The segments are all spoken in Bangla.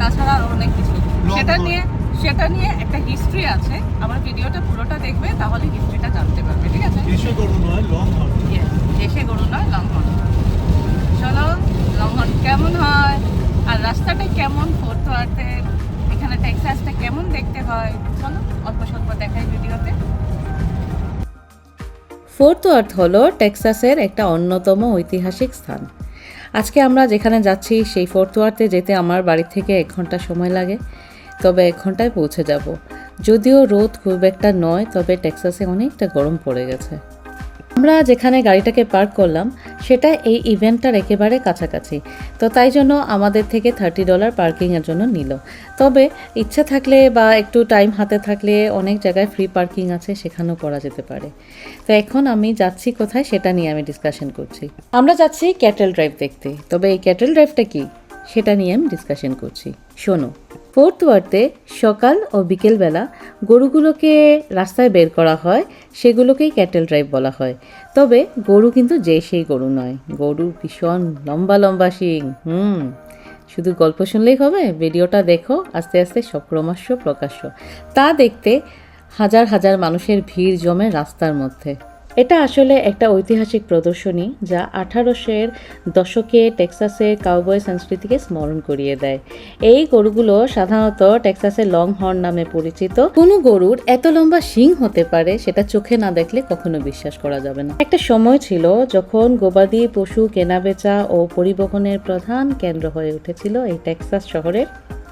তাছাড়া আরো অনেক কিছু। সেটা নিয়ে একটা হিস্ট্রি আছে। আমার ভিডিওটা পুরোটা দেখবে, তাহলে হিস্ট্রিটা জানতে পারবে, ঠিক আছে? দেশে গরু নয়, লং হর্ন। দেশে গরু নয়, লং হর্ন। চলো, লং হর্ন কেমন হয় আর রাস্তাটা কেমন, ফোর্থ ওয়ার্থের এখানে টেক্সাসটা কেমন দেখতে হয়, চলো অল্প স্বল্প দেখাই ভিডিওতে। ফোর্থ ওয়ার্থ হলো টেক্সাসের একটা অন্যতম ঐতিহাসিক স্থান। আজকে আমরা যেখানে যাচ্ছি সেই ফোর্থ ওয়ার্থে যেতে আমার বাড়ি থেকে 1 ঘন্টা সময় লাগে, তবে 1 ঘন্টায় পৌঁছে যাব। যদিও রোদ খুব একটা নয়, তবে টেক্সাসে অনেকটা গরম পড়ে গেছে। আমরা যেখানে গাড়িটাকে পার্ক করলাম সেটা এই ইভেন্টটার একেবারে কাছাকাছি, তো তাই জন্য আমাদের থেকে $30 পার্কিংয়ের জন্য নিল। তবে ইচ্ছা থাকলে বা একটু টাইম হাতে থাকলে অনেক জায়গায় ফ্রি পার্কিং আছে, সেখানেও করা যেতে পারে। তো এখন আমি যাচ্ছি কোথায় সেটা নিয়ে আমি ডিসকাশন করছি। আমরা যাচ্ছি ক্যাটেল ড্রাইভ দেখতে, তবে এই ক্যাটেল ড্রাইভটা কি সেটা নিয়ে আমি ডিসকাশন করছি। শোনো, ফোর্থ ওয়ার্থে সকাল ও বিকেলবেলা গরুগুলোকে রাস্তায় বের করা হয়, সেগুলোকেই ক্যাটেল ড্রাইভ বলা হয়। তবে গরু কিন্তু সেই গরু নয়, গরু ভীষণ লম্বা লম্বা শিং। শুধু গল্প শুনলেই হবে, ভিডিওটা দেখো, আস্তে আস্তে সব ক্রমশ প্রকাশ্য। তা দেখতে হাজার হাজার মানুষের ভিড় জমে রাস্তার মধ্যে। এটা আসলে একটা ঐতিহাসিক প্রদর্শনী, যা 1800-এর দশকে টেক্সাসের কাউবয় সংস্কৃতিকে স্মরণ করিয়ে দেয়। এই গরুগুলো সাধারণত টেক্সাসের লং হর্ন নামে পরিচিত। কোনো গরুর এত লম্বা শিং হতে পারে সেটা চোখে না দেখলে কখনো বিশ্বাস করা যাবে না। একটা সময় ছিল যখন গবাদি পশু কেনাবেচা ও পরিবহনের প্রধান কেন্দ্র হয়ে উঠেছিল এই টেক্সাস শহরের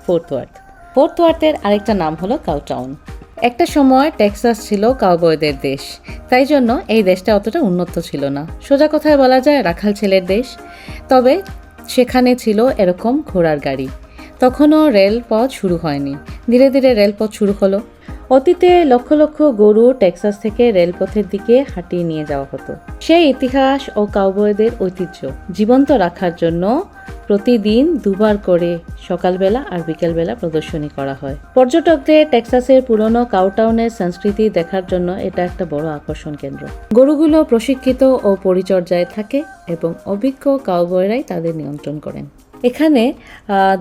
ফোর্থ ওয়ার্থ। ফোর্থ ওয়ার্থের আরেকটা নাম হলো কাউটাউন। একটা সময় টেক্সাস ছিল কাউবয়দের দেশ, তাই জন্য এই দেশটা অতটা উন্নত ছিল না। সোজা কথায় বলা যায় রাখাল ছেলের দেশ। তবে সেখানে ছিল এরকম ঘোড়ার গাড়ি। তখনও রেলপথ শুরু হয়নি, ধীরে ধীরে রেলপথ শুরু হলো। অতীতে লক্ষ লক্ষ গরু টেক্সাস থেকে রেলপথের দিকে হাঁটিয়ে নিয়ে যাওয়া হতো। সেই ইতিহাস ও কাউবয়দের ঐতিহ্য জীবন্ত রাখার জন্য প্রতিদিন 2 বার করে সকালবেলা আর বিকেলবেলা প্রদর্শনী করা হয়। পর্যটকদের টেক্সাসের পুরনো কাউটাউনের সংস্কৃতি দেখার জন্য এটা একটা বড় আকর্ষণ কেন্দ্র। গরুগুলো প্রশিক্ষিত ও পরিচর্যায় থাকে এবং অভিজ্ঞ কাউবয়রাই তাদের নিয়ন্ত্রণ করেন। এখানে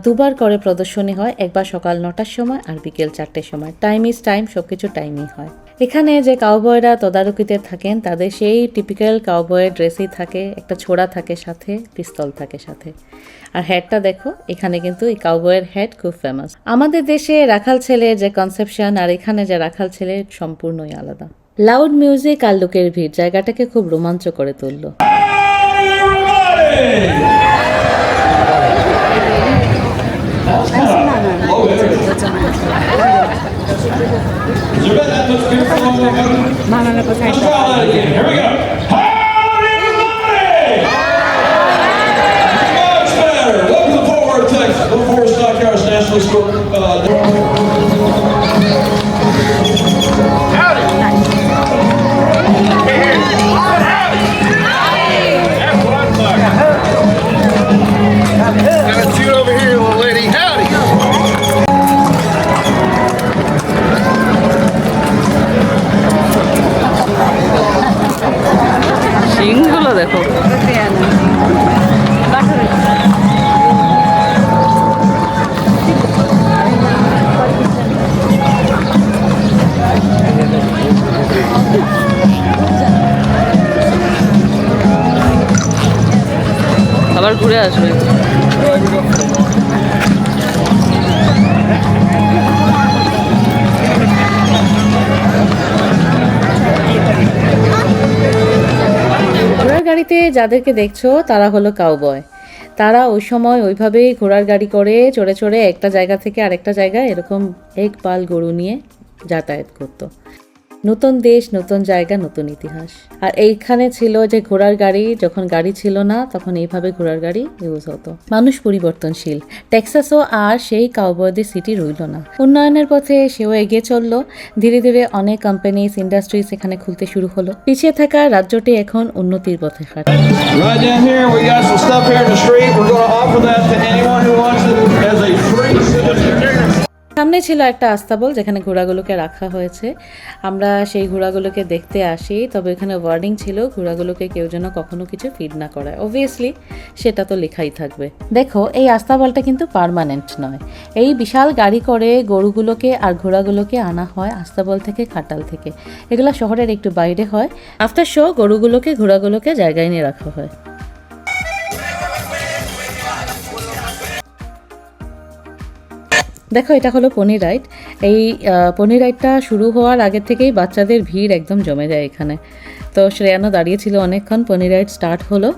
2 বার করে প্রদর্শনী হয়, একবার সকাল 9টার সময় আর বিকেল 4টের সময়। টাইম ইজ টাইম, সবকিছু টাইমই হয়। এখানে যে কাউবয়রা তদারকিতে থাকেন তাদের সেই টিপিক্যাল কাউবয়ের ড্রেসেই থাকে, একটা ছোড়া থাকে সাথে, পিস্তল থাকে সাথে। আর হ্যাটটা দেখো, এখানে কিন্তু এই কাউবয়ের হ্যাট খুব ফেমাস। আমাদের দেশে রাখাল ছেলের যে কনসেপশন আর এখানে যে রাখাল ছেলের সম্পূর্ণই আলাদা। লাউড মিউজিক আর লোকের ভিড় জায়গাটাকে খুব রোমাঞ্চ করে তুলল। শিংগুলো দেখো, আবার ঘুরে আসবে। ঘোড়ার গাড়িতে যাদেরকে দেখছো তারা হলো কাউবয়। তারা ওই সময় ওইভাবেই ঘোড়ার গাড়ি করে চড়ে চড়ে একটা জায়গা থেকে আরেকটা জায়গায় এরকম এক পাল গরু নিয়ে যাতায়াত করতো। নতুন দেশ, নতুন জায়গা, নতুন ইতিহাস। আর এইখানে ছিল যে ঘোড়ার গাড়ি, যখন গাড়ি ছিল না তখন এইভাবে ঘোড়ার গাড়ি ইউজ হতো। মানুষ পরিবর্তনশীল, টেক্সাসও আর সেই কাউবয়দের সিটি রইল না। উন্নয়নের পথে সেও এগিয়ে চলল। ধীরে ধীরে অনেক কোম্পানিজ, ইন্ডাস্ট্রিজ এখানে খুলতে শুরু হলো। পিছিয়ে থাকা রাজ্যটি এখন উন্নতির পথে হাঁটে। সামনে সামনে ছিল একটা আস্তাবল যেখানে ঘোড়াগুলোকে রাখা হয়েছে। আমরা সেই ঘোড়াগুলোকে দেখতে আসি, তবে এখানে ওয়ার্নিং ছিল ঘোড়াগুলোকে কেউ যেন কখনো কিছু ফিড না করায়। অবভিয়াসলি সেটা তো লেখাই থাকবে। দেখো এই আস্তাবলটা কিন্তু পার্মানেন্ট নয়, এই বিশাল গাড়ি করে গরুগুলোকে আর ঘোড়াগুলোকে আনা হয় আস্তাবল থেকে, খাটাল থেকে। এগুলো শহরের একটু বাইরে হয়। আফটার শো গরুগুলোকে ঘোড়াগুলোকে জায়গায় নিয়ে রাখা হয়। দেখো এটা হলো পনি রাইড। এই পনি রাইডটা শুরু হওয়ার আগে থেকেই বাচ্চাদের ভিড় একদম জমে যায় এখানে। তো শ্রেয়ানো দাঁড়িয়েছিল অনেকক্ষণ, পনি রাইড স্টার্ট হলো।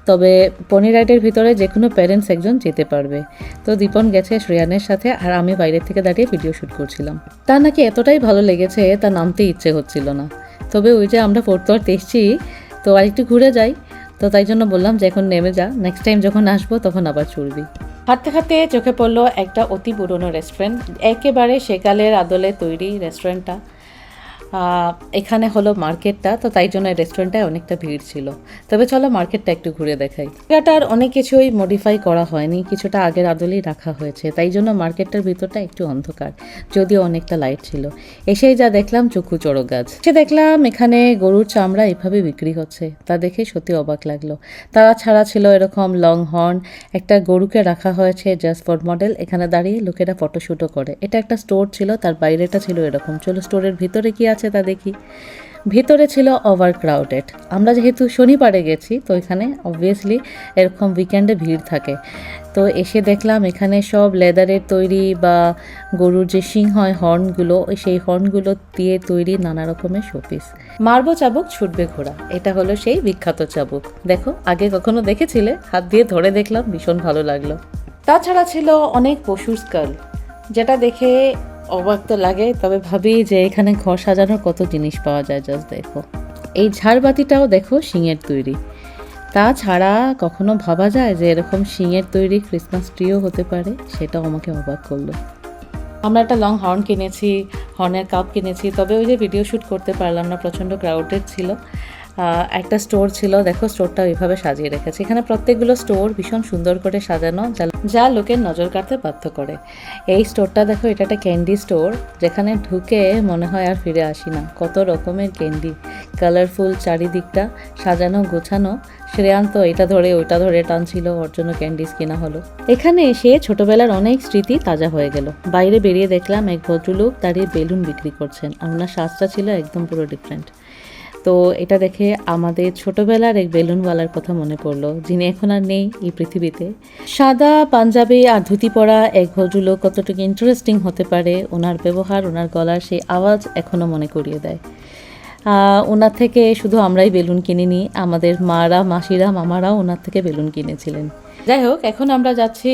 তবে পনি রাইডের ভিতরে যে কোনো প্যারেন্টস একজন যেতে পারবে। তো দীপন গেছে শ্রেয়ানের সাথে, আর আমি বাইরের থেকে দাঁড়িয়ে ভিডিও শ্যুট করছিলাম। তার নাকি এতটাই ভালো লেগেছে তা নামতে ইচ্ছে হচ্ছিল না। তবে ওই যে আমরা ফোর্থওয়ার্থ এসেছি, তো আর একটু ঘুরে যাই, তো তাই জন্য বললাম যে এখন নেমে যা, নেক্সট টাইম যখন আসবো তখন আবার চড়বি। হাঁটতে হাঁটতে চোখে পড়লো একটা অতি পুরনো রেস্টুরেন্ট, একেবারে সেকালের আদলে তৈরি রেস্টুরেন্টটা। এখানে হলো মার্কেটটা, তো তাই জন্য রেস্টুরেন্টটায় অনেকটা ভিড় ছিল। তবে চলো মার্কেটটা একটু ঘুরে দেখাই। জায়গাটার অনেক কিছুই মডিফাই করা হয়নি, কিছুটা আগের আদলেই রাখা হয়েছে, তাই জন্য মার্কেটটার ভিতরটা একটু অন্ধকার, যদিও অনেকটা লাইট ছিল। এসেই যা দেখলাম চক্ষু চড়ক গাছ। সে দেখলাম এখানে গরুর চামড়া এভাবে বিক্রি হচ্ছে, তা দেখে সত্যি অবাক লাগলো। তারা ছাড়া ছিল এরকম লং হর্ন, একটা গরুকে রাখা হয়েছে জাস্ট ফর মডেল। এখানে দাঁড়িয়ে লোকেরা ফটোশ্যুটও করে। এটা একটা স্টোর ছিল, তার বাইরেটা ছিল এরকম। চলো স্টোরের ভিতরে কি আছে তা দেখি। ভিতরে ছিল ওভার ক্রাউডেড। আমরা যেহেতু শনিবারে গেছি, তো এখানে অবভিয়াসলি এরকম উইকেন্ডে ভিড় থাকে। তো এসে দেখলাম এখানে সব লেদারের তৈরি বা গরুর যে শিং হয় হর্নগুলো, সেই হর্নগুলো দিয়ে তৈরি নানা রকমের শোপিস। মারবো চাবুক ছুটবে ঘোড়া, এটা হলো সেই বিখ্যাত চাবুক। দেখো আগে কখনো দেখেছিলে? হাত দিয়ে ধরে দেখলাম, ভীষণ ভালো লাগলো। তাছাড়া ছিল অনেক পশুর স্কাল, যেটা দেখে অবাক তো লাগে, তবে ভাবি যে এখানে ঘর সাজানোর কত জিনিস পাওয়া যায়। জাস্ট দেখো এই ঝাড়বাতিটাও দেখো শিঙের তৈরি। তাছাড়া কখনো ভাবা যায় যে এরকম শিঙের তৈরি ক্রিসমাস ট্রিও হতে পারে, সেটাও আমাকে অবাক করলো। আমরা একটা লং হর্ন কিনেছি, হর্নের কাপ কিনেছি, তবে ওই যে ভিডিও শ্যুট করতে পারলাম না, প্রচণ্ড ক্রাউডেড ছিল। একটা স্টোর ছিল, দেখো স্টোরটা ওইভাবে সাজিয়ে রেখেছে। এখানে প্রত্যেকগুলো স্টোর ভীষণ সুন্দর করে সাজানো, যা লোকের নজর কাড়তে বাধ্য করে। এই স্টোরটা দেখো, এটা একটা ক্যান্ডি স্টোর, যেখানে ঢুকে মনে হয় আর ফিরে আসি না। কত রকমের ক্যান্ডি, কালারফুল, চারিদিকটা সাজানো গোছানো। শ্রেয়ান তো এটা ধরে ওইটা ধরে টানছিল, ওর জন্য ক্যান্ডিস কেনা হলো। এখানে এসে ছোটবেলার অনেক স্মৃতি তাজা হয়ে গেল। বাইরে বেরিয়ে দেখলাম এক ভদ্রলোক দাঁড়িয়ে বেলুন বিক্রি করছেন, আর ওনার সাজটা ছিল একদম পুরো ডিফারেন্ট। তো এটা দেখে আমাদের ছোটবেলার এক বেলুনওয়ালার কথা মনে পড়লো, যিনি এখন আর নেই এই পৃথিবীতে। সাদা পাঞ্জাবি আর ধুতি পরা এক ভদ্রলোক কতটুকু ইন্টারেস্টিং হতে পারে, ওনার ব্যবহার, ওনার গলার সেই আওয়াজ এখনও মনে করিয়ে দেয়। ওনার থেকে শুধু আমরাই বেলুন কিনিনি, আমাদের মারা, মাসিরা, মামারাও ওনার থেকে বেলুন কিনেছিলেন। যাই হোক, এখন আমরা যাচ্ছি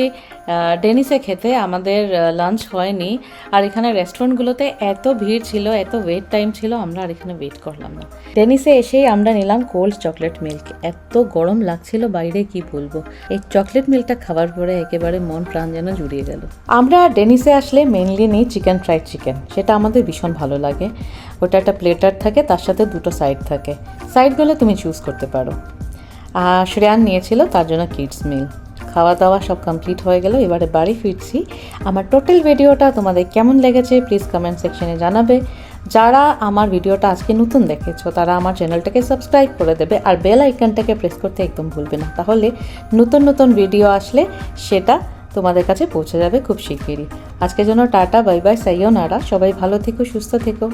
ডেনিসে খেতে। আমাদের লাঞ্চ হয়নি, আর এখানে রেস্টুরেন্টগুলোতে এত ভিড় ছিল, এত ওয়েট টাইম ছিল, আমরা আর এখানে ওয়েট করলাম না। ডেনিসে এসেই আমরা নিলাম কোল্ড চকলেট মিল্ক। এত গরম লাগছিল বাইরে, কি বলবো। এই চকলেট মিল্কটা খাওয়ার পরে একেবারে মন প্রাণ যেন জুড়িয়ে গেল। আমরা ডেনিসে আসলে মেনলি নিই চিকেন ফ্রাইড চিকেন, সেটা আমাদের ভীষণ ভালো লাগে। ওটা একটা প্লেটার থাকে, তার সাথে দুটো সাইড থাকে। সাইডগুলো তুমি চুজ করতে পারো। শ্রেয়ান নিয়েছিল তার জন্য কিডস মিল। খাওয়া দাওয়া সব কমপ্লিট হয়ে গেল, এবারে বাড়ি ফিরছি। আমার টোটাল ভিডিওটা তোমাদের কেমন লেগেছে প্লিজ কমেন্ট সেকশনে জানাবে। যারা আমার ভিডিওটা আজকে নতুন দেখেছো তারা আমার চ্যানেলটাকে সাবস্ক্রাইব করে দেবে, আর বেল আইকনটাকে প্রেস করতে একদম ভুলবে না, তাহলে নতুন নতুন ভিডিও আসলে সেটা তোমাদের কাছে পৌঁছে যাবে খুব শিগগিরই। আজকের জন্য টাটা, বাই বাই, সাইয়োনারা। সবাই ভালো থেকো, সুস্থ থেকো।